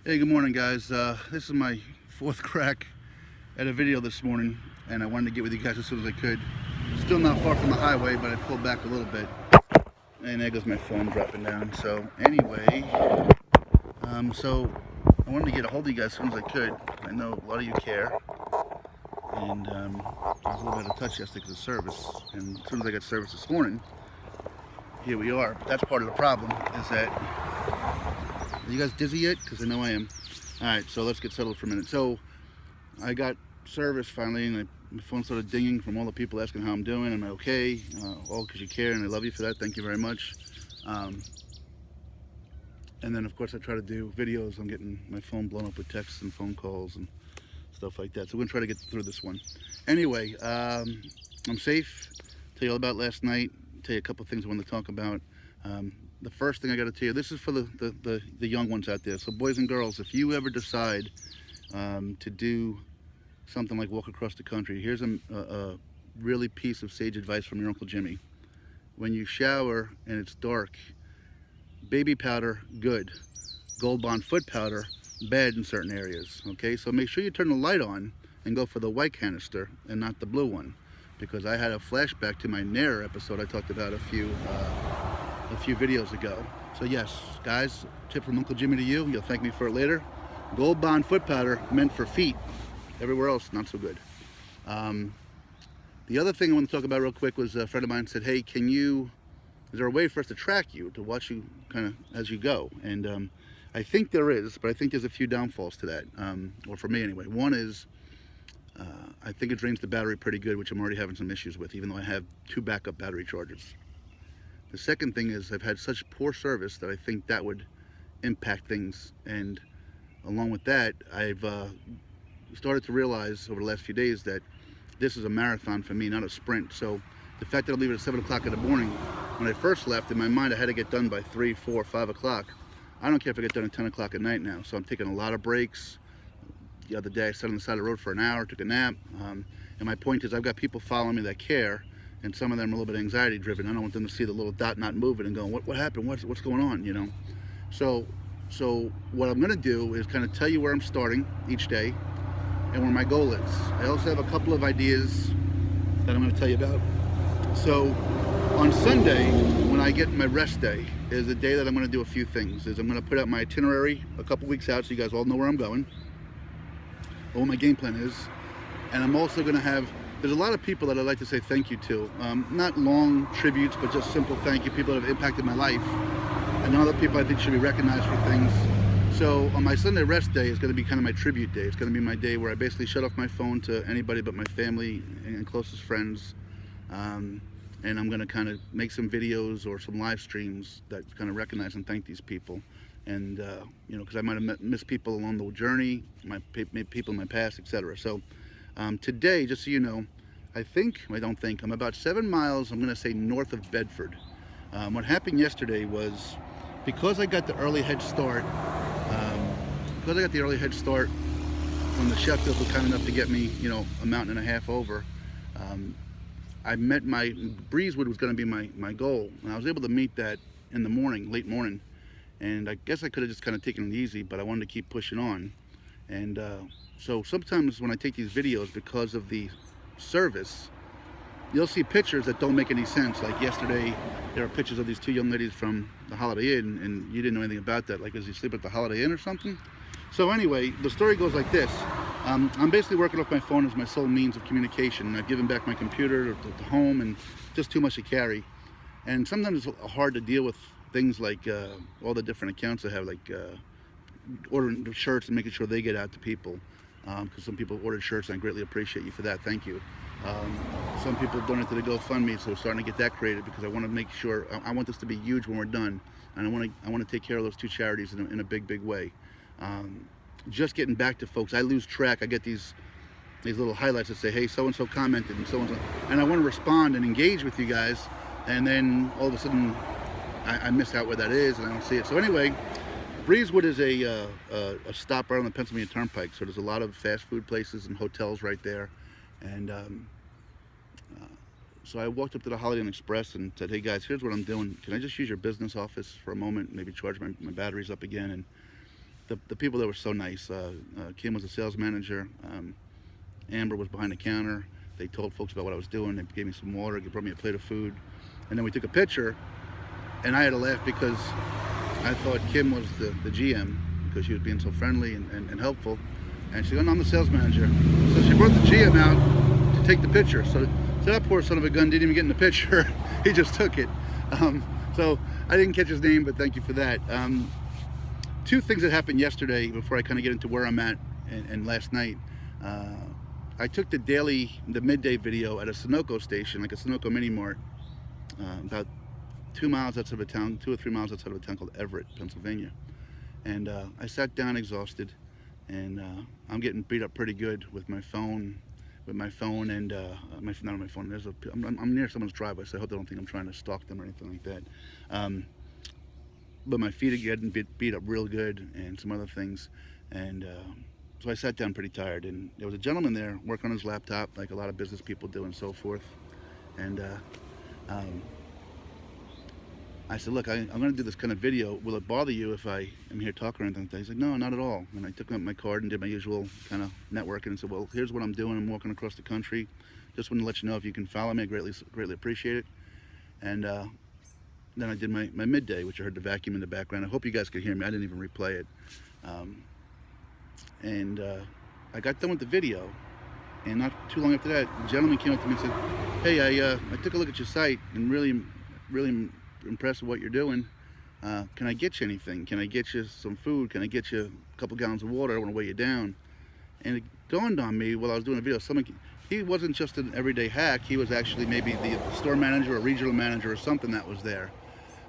Hey, good morning, guys. This is my fourth crack at a video this morning, and I wanted to get with you guys as soon as I could. Still not far from the highway, but I pulled back a little bit, and there goes my phone dropping down. So anyway, so I wanted to get a hold of you guys as soon as I could. I know a lot of you care, and I was a little bit out of touch yesterday because of service, and as soon as I got service this morning, here we are. But that's part of the problem, is that, are you guys dizzy yet? Because I know I am. Alright, so let's get settled for a minute. So I got service finally, and my phone started dinging from all the people asking how I'm doing. Am I okay? All because you care, and I love you for that. Thank you very much. And then, of course, I try to do videos. I'm getting my phone blown up with texts and phone calls and stuff like that. So we're going to try to get through this one. Anyway, I'm safe. Tell you all about last night. Tell you a couple things I want to talk about. The first thing I got to tell you, this is for the young ones out there. So boys and girls, if you ever decide to do something like walk across the country, here's a really piece of sage advice from your Uncle Jimmy. When you shower and it's dark, baby powder, good. Gold Bond foot powder, bad in certain areas. Okay, so make sure you turn the light on and go for the white canister and not the blue one, because I had a flashback to my Nair episode I talked about a few videos ago. So yes, guys, tip from Uncle Jimmy to you. You'll thank me for it later. Gold Bond foot powder meant for feet. Everywhere else, not so good. The other thing I want to talk about real quick was a friend of mine said, hey, is there a way for us to track you, to watch you kind of as you go? And I think there is, but I think there's a few downfalls to that, or for me anyway. One is, I think it drains the battery pretty good, which I'm already having some issues with, even though I have 2 backup battery chargers. The second thing is I've had such poor service that I think that would impact things. And along with that, I've started to realize over the last few days that this is a marathon for me, not a sprint. So the fact that I'm leaving at 7 o'clock in the morning, when I first left, in my mind I had to get done by 3, 4, 5 o'clock. I don't care if I get done at 10 o'clock at night now. So I'm taking a lot of breaks. The other day I sat on the side of the road for an hour, took a nap. And my point is, I've got people following me that care, and some of them are a little bit anxiety driven. I don't want them to see the little dot not moving and going, what happened? What's going on, you know? So what I'm gonna do is kind of tell you where I'm starting each day and where my goal is. I also have a couple of ideas that I'm gonna tell you about. So on Sunday, when I get my rest day, is a day that I'm gonna do a few things. I'm gonna put out my itinerary a couple weeks out so you guys all know where I'm going, or what my game plan is. And I'm also gonna have, there's a lot of people that I'd like to say thank you to. Not long tributes, but just simple thank you, people that have impacted my life. And other people I think should be recognized for things. So on my Sunday rest day is going to be kind of my tribute day. It's going to be my day where I basically shut off my phone to anybody but my family and closest friends. And I'm going to kind of make some videos or some live streams that kind of recognize and thank these people. And, you know, because I might have missed people along the journey, people in my past, etc. So today, just so you know, I'm about 7 miles, I'm going to say, north of Bedford. What happened yesterday was, because I got the early head start, when the Sheffield was kind enough to get me, you know, a mountain and a half over, I met Breezewood was going to be my goal, and I was able to meet that in the morning, late morning, and I guess I could have just kind of taken it easy, but I wanted to keep pushing on. And so sometimes when I take these videos, because of the service, you'll see pictures that don't make any sense. Like yesterday, there are pictures of these 2 young ladies from the Holiday Inn, and you didn't know anything about that. Like, is he sleep at the Holiday Inn or something? So anyway, the story goes like this. I'm basically working off my phone as my sole means of communication. I've given back my computer to home, and just too much to carry. And sometimes it's hard to deal with things like all the different accounts I have, like ordering the shirts and making sure they get out to people. Because some people ordered shirts, and I greatly appreciate you for that. Thank you. Some people donated to the GoFundMe, so we're starting to get that created, because I want to make sure, I want this to be huge when we're done, and I want to take care of those 2 charities in a big way. Just getting back to folks, I lose track. I get these little highlights that say, hey, so and so commented, and so and so, and I want to respond and engage with you guys, and then all of a sudden I miss out where that is, and I don't see it. So anyway, Breezewood is a stop right on the Pennsylvania Turnpike, so there's a lot of fast food places and hotels right there. And so I walked up to the Holiday Inn Express and said, hey guys, here's what I'm doing. Can I just use your business office for a moment, maybe charge my batteries up again? And the people there were so nice. Kim was a sales manager. Amber was behind the counter. They told folks about what I was doing. They gave me some water. They brought me a plate of food, and then we took a picture. And I had to laugh because I thought Kim was the GM because she was being so friendly and helpful. And she said, "Oh, no, I'm the sales manager." So she brought the GM out to take the picture. So that poor son of a gun didn't even get in the picture. He just took it. So I didn't catch his name, but thank you for that. Two things that happened yesterday before I kind of get into where I'm at and last night. I took the midday video at a Sunoco station, like a Sunoco Mini Mart, about 2 miles outside of a town, 2 or 3 miles outside of a town called Everett, Pennsylvania. And I sat down exhausted, and I'm getting beat up pretty good with my phone, and not on my phone. I'm near someone's driveway, so I hope they don't think I'm trying to stalk them or anything like that. But my feet are getting beat up real good, and some other things, and so I sat down pretty tired, and there was a gentleman there working on his laptop, like a lot of business people do and so forth. And I said, "Look, I'm going to do this kind of video. Will it bother you if I am here talking or anything like that?" He's like, "No, not at all." And I took out my card and did my usual kind of networking and said, "Well, here's what I'm doing. I'm walking across the country. Just wanted to let you know if you can follow me. I greatly appreciate it." And then I did my midday, which I heard the vacuum in the background. I hope you guys could hear me. I didn't even replay it. I got done with the video, and not too long after that, the gentleman came up to me and said, "Hey, I took a look at your site and really impressed with what you're doing. Can I get you anything? Can I get you some food? Can I get you a couple gallons of water? I don't want to weigh you down." And it dawned on me while I was doing the video, he wasn't just an everyday hack. He was actually maybe the store manager or regional manager or something that was there.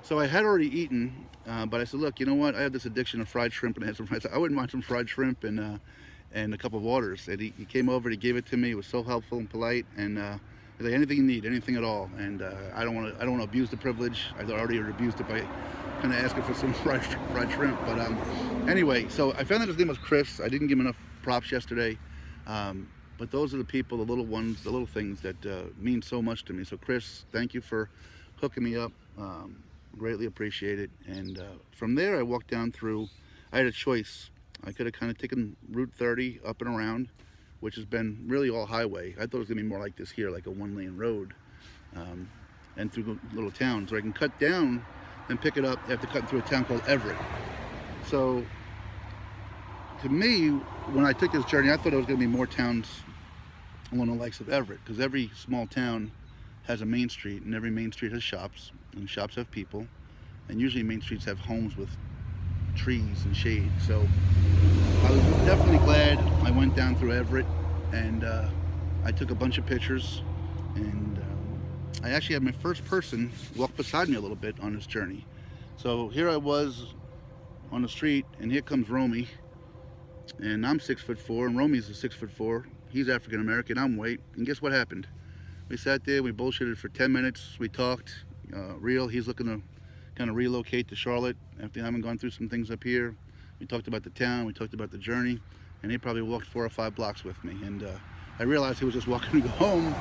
So I had already eaten, but I said, "Look, you know what? I have this addiction of fried shrimp, and I wouldn't mind some fried shrimp and a cup of waters." And he came over, he gave it to me. He was so helpful and polite, and he's like, "Anything you need, anything at all." And I don't want to abuse the privilege. I already abused it by kind of asking for some fried shrimp. But anyway, so I found that his name was Chris. I didn't give him enough props yesterday, but those are the people, the little ones, the little things that mean so much to me. So Chris, thank you for hooking me up. Greatly appreciate it. And from there, I walked down through. I had a choice. I could have kind of taken Route 30 up and around, which has been really all highway. I thought it was gonna be more like this here, like a one-lane road, and through little towns. Or I can cut down and pick it up after cutting through a town called Everett. So to me, when I took this journey, I thought it was gonna be more towns along the likes of Everett, because every small town has a main street, and every main street has shops, and shops have people, and usually main streets have homes with trees and shade. So I was definitely glad I went down through Everett, and I took a bunch of pictures, and I actually had my first person walk beside me a little bit on this journey. So here I was on the street, and here comes Romy, and I'm 6'4", and Romy's a 6'4". He's African American, I'm white, and guess what happened? We sat there, we bullshitted for 10 minutes, we talked, he's looking to kind of relocate to Charlotte after having gone through some things up here. We talked about the town, we talked about the journey, and he probably walked 4 or 5 blocks with me. And I realized he was just walking to go home,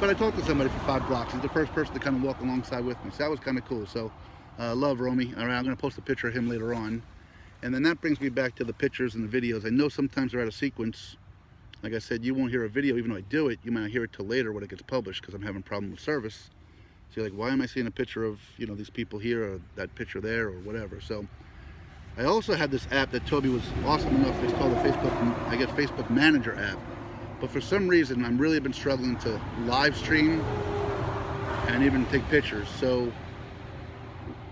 but I talked to somebody for 5 blocks. He's the first person to kind of walk alongside with me, so that was kind of cool. So love Romy. All right, I'm going to post a picture of him later on. And then that brings me back to the pictures and the videos. I know sometimes they're out of sequence. Like I said, you won't hear a video even though I do it. You might not hear it till later when it gets published because I'm having a problem with service. So you're like, why am I seeing a picture of, these people here or that picture there or whatever? So I also had this app that Toby was awesome enough. It's called the Facebook Manager app. But for some reason, I'm really been struggling to live stream and even take pictures. So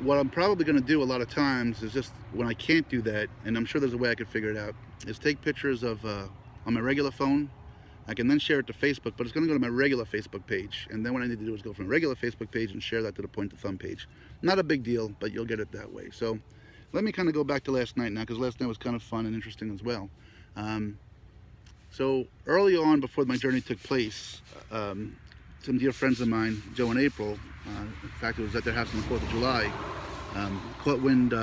what I'm probably going to do a lot of times is just when I can't do that, and I'm sure there's a way I could figure it out, is take pictures of on my regular phone. I can then share it to Facebook, but it's going to go to my regular Facebook page. And then what I need to do is go from a regular Facebook page and share that to the Point to Thumb page. Not a big deal, but you'll get it that way. So let me kind of go back to last night now, because last night was kind of fun and interesting as well. So early on, before my journey took place, some dear friends of mine, Joe and April, in fact it was at their house on the 4th of July, caught wind,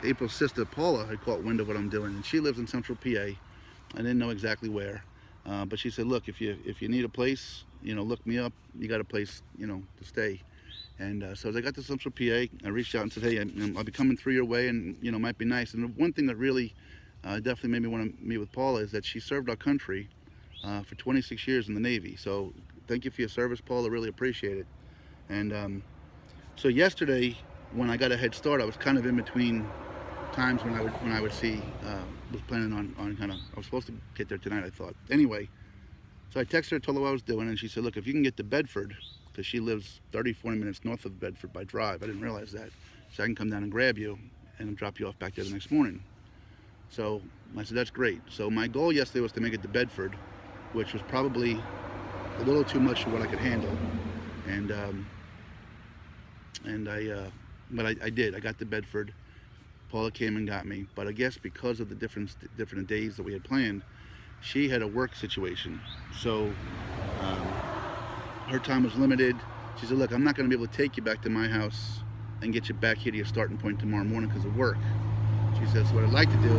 April's sister Paula had caught wind of what I'm doing, and she lives in central PA. I didn't know exactly where, but she said, "Look, if you need a place, look me up. You got a place, to stay." And so as I got to central PA, I reached out and said, "Hey, I'll be coming through your way, and might be nice." And the one thing that really definitely made me want to meet with Paula is that she served our country for 26 years in the Navy. So thank you for your service, Paula. Really appreciate it. And so yesterday, when I got a head start, I was kind of in between times when I would see. Was planning on kind of. I was supposed to get there tonight, I thought. Anyway, so I texted her, told her what I was doing, and she said, "Look, if you can get to Bedford, because she lives 30, 40 minutes north of Bedford by drive. I didn't realize that. So I can come down and grab you and drop you off back there the next morning." So I said, "That's great." So my goal yesterday was to make it to Bedford, which was probably a little too much for what I could handle. But I did. I got to Bedford. Paula came and got me. But I guess because of the different days that we had planned, she had a work situation. So her time was limited. She said, "Look, I'm not going to be able to take you back to my house and get you back here to your starting point tomorrow morning because of work." She says, "What I'd like to do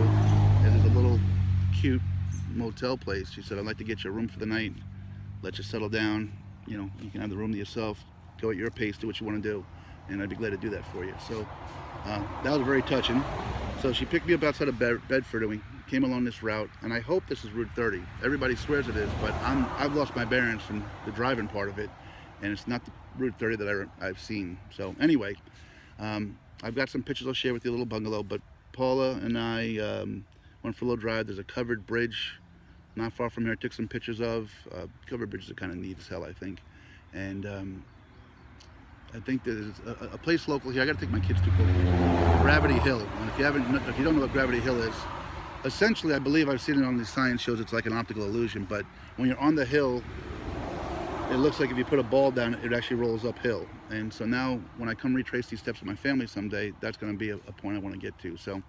is there's a little cute motel place." She said, "I'd like to get you a room for the night, let you settle down. You know, you can have the room to yourself, go at your pace, do what you want to do, and I'd be glad to do that for you." So that was very touching. So she picked me up outside of Bedford, and we came along this route. And I hope this is Route 30. Everybody swears it is, but I've lost my bearings from the driving part of it, and it's not the Route 30 that I've seen. So anyway, I've got some pictures I'll share with you, a little bungalow. But Paula and I went for a little drive. There's a covered bridge not far from here. I took some pictures of. Covered bridges are kind of neat as hell, I think. And I think there's a place local here. I got to take my kids to Gravity Hill. And if you don't know what Gravity Hill is, essentially, I believe I've seen it on these science shows. It's like an optical illusion. But when you're on the hill, it looks like if you put a ball down, it actually rolls uphill. And so now, when I come retrace these steps with my family someday, that's going to be a point I want to get to. So,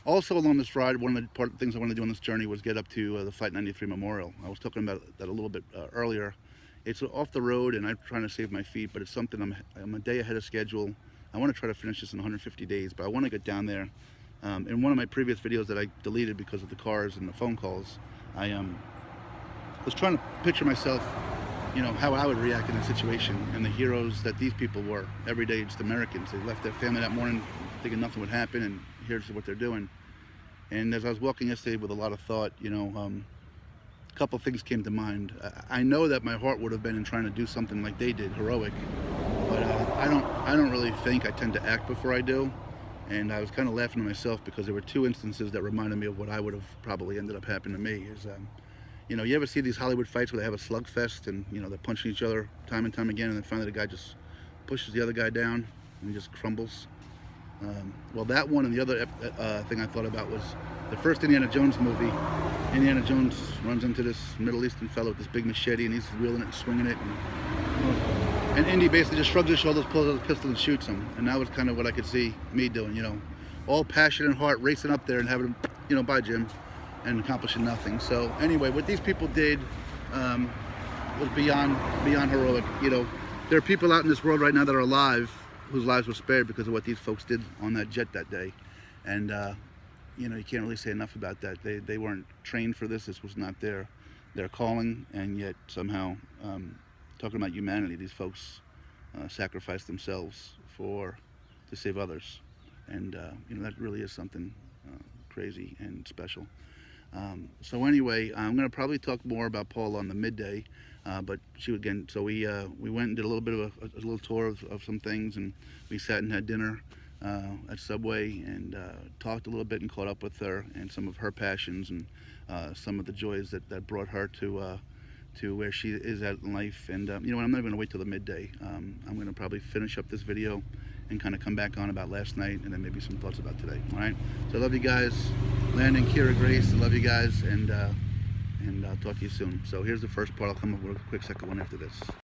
also along this ride, one of the things I wanted to do on this journey was get up to the Flight 93 Memorial. I was talking about that a little bit earlier. It's off the road, and I'm trying to save my feet, but it's something I'm a day ahead of schedule. I want to try to finish this in 150 days, but I want to get down there. In one of my previous videos that I deleted because of the cars and the phone calls, I was trying to picture myself, you know, how I would react in a situation, and the heroes that these people were. Every day, just Americans. They left their family that morning thinking nothing would happen, and here's what they're doing. And as I was walking yesterday with a lot of thought, you know, a couple things came to mind. I know that my heart would have been in trying to do something like they did, heroic, but I don't really think. I tend to act before I do. And I was kind of laughing to myself because there were two instances that reminded me of what I would have probably ended up happening to me. You know, you ever see these Hollywood fights where they have a slugfest and, you know, they're punching each other time and time again, and then finally the guy just pushes the other guy down and he just crumbles? Well, that one, and the other thing I thought about was the first Indiana Jones movie. Indiana Jones runs into this Middle Eastern fellow with this big machete, and he's wielding it and swinging it. And Indy basically just shrugs his shoulders, pulls out his pistol, and shoots him. And that was kind of what I could see me doing, you know, all passion and heart, racing up there and having, you know, bye, Jim, and accomplishing nothing. So anyway, what these people did was beyond heroic. You know, there are people out in this world right now that are alive whose lives were spared because of what these folks did on that jet that day. And you know, you can't really say enough about that. They weren't trained for this. This was not their calling, and yet somehow, talking about humanity, these folks sacrificed themselves to save others. And you know, that really is something crazy and special. So anyway, I'm going to probably talk more about Paula on the midday, but so we went and did a little bit of a little tour of some things, and we sat and had dinner at Subway and talked a little bit and caught up with her and some of her passions and some of the joys that brought her to where she is at in life. And you know what, I'm not going to wait till the midday. I'm going to probably finish up this video and kind of come back on about last night and then maybe some thoughts about today. All right, so I love you guys. Landon, Kira, Grace, I love you guys, and I'll talk to you soon. So here's the first part. I'll come up with a quick second one after this.